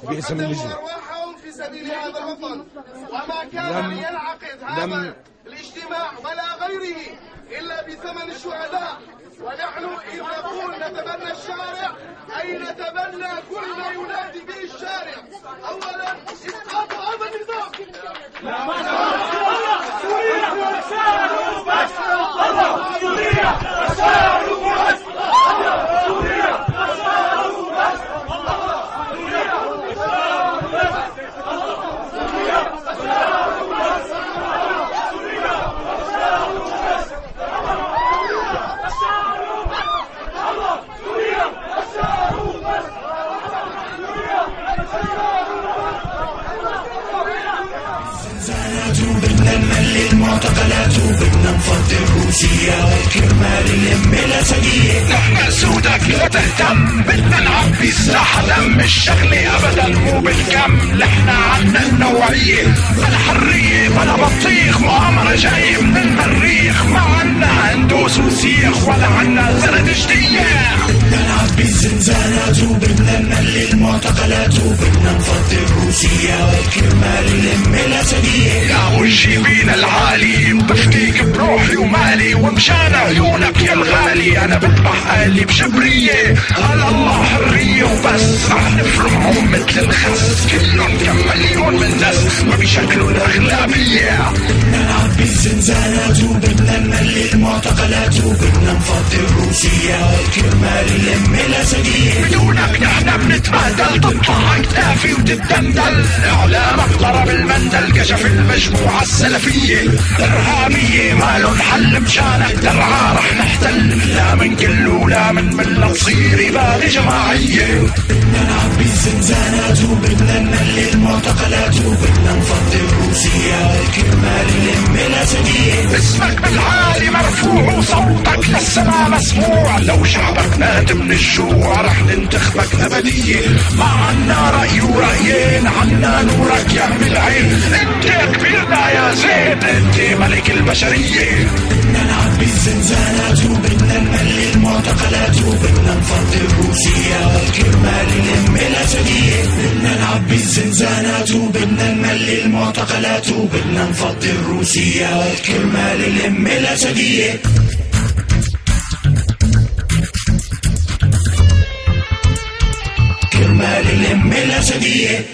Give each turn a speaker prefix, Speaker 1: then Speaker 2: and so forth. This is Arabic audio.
Speaker 1: باسم اللجنة
Speaker 2: أرواحهم في سبيل هذا الوطن، وما كان ينعقد هذا الاجتماع ولا غيره إلا بثمن الشهداء. ونحن إذ نقول نتبنى الشارع أي نتبنى كل ما ينادي به الشارع. أولا إسقاط هذا النظام.
Speaker 3: سوريا تسارع بس، سوريا تسارع بس، سوريا تسارع بس،
Speaker 4: بدنا نملي المعتقلات وبدنا نفضي الروسية والكرمال اليم الأسدية.
Speaker 5: نحن سودك لا تهتم، بدنا نعبي الساحة دم، الشغلة أبدا مو بالكم، نحن عنا النوعية بلا حرية بلا بطيخ، مؤامرة جاي من المريخ، ما عنا هندوس وسيخ ولا عنا زرد جدية.
Speaker 4: بدنا نعبي الزنزانات وبدنا نملي المعتقلات وبدنا نفضي الروسية والكرمال اليم الأسدية.
Speaker 5: يا والجيبين العالي بفديك بروحي ومالي، ومشان عيونك يا الغالي انا بذبح اهلي بجبرية. على الله حرية وبس، رح نفرمهم مثل الخس، كلهم كم مليون من ناس ما بيشكلوا الاغلبية.
Speaker 4: بدنا نعبي الزنزانات وبدنا نملي المعتقلات وبدنا نفضي الروسية والكرمال اليم الأسدية.
Speaker 5: بدونك نحن بنتبهدل، تطلع اكتافي وتتدندل، اعلامك ضرب المندل، كشف المجموعة السلفية إرهابية ما لهم حل، مشانك درعا رح نحتل، لا من كل ولا من ملة تصير إبادة جماعية.
Speaker 4: بدنا نعبي الزنزانات وبدنا نملي المعتقلات وبدنا نفضي الروسية والكرمال اليم الأسدية.
Speaker 5: اسمك بالعالي مرفوع وصوتك للسما مسموع، لو شعبك مات من الجوع رح ننتخبك أبدية. ما عنا رأي ورأيين، عنا نورك يعمل عين، انت كبيرنا يا زين، انت ملك البشرية.
Speaker 4: بدنا نعبي الزنزانات وبدنا نملي المعتقلات وبدنا نفضي الروسية والكرمال اليم الأسدية. بدنا نعبي الزنزانات وبدنا نملي المعتقلات وبدنا نفضي الروسية والكرمال اليم الأسدية. كرمال اليم الأسدية.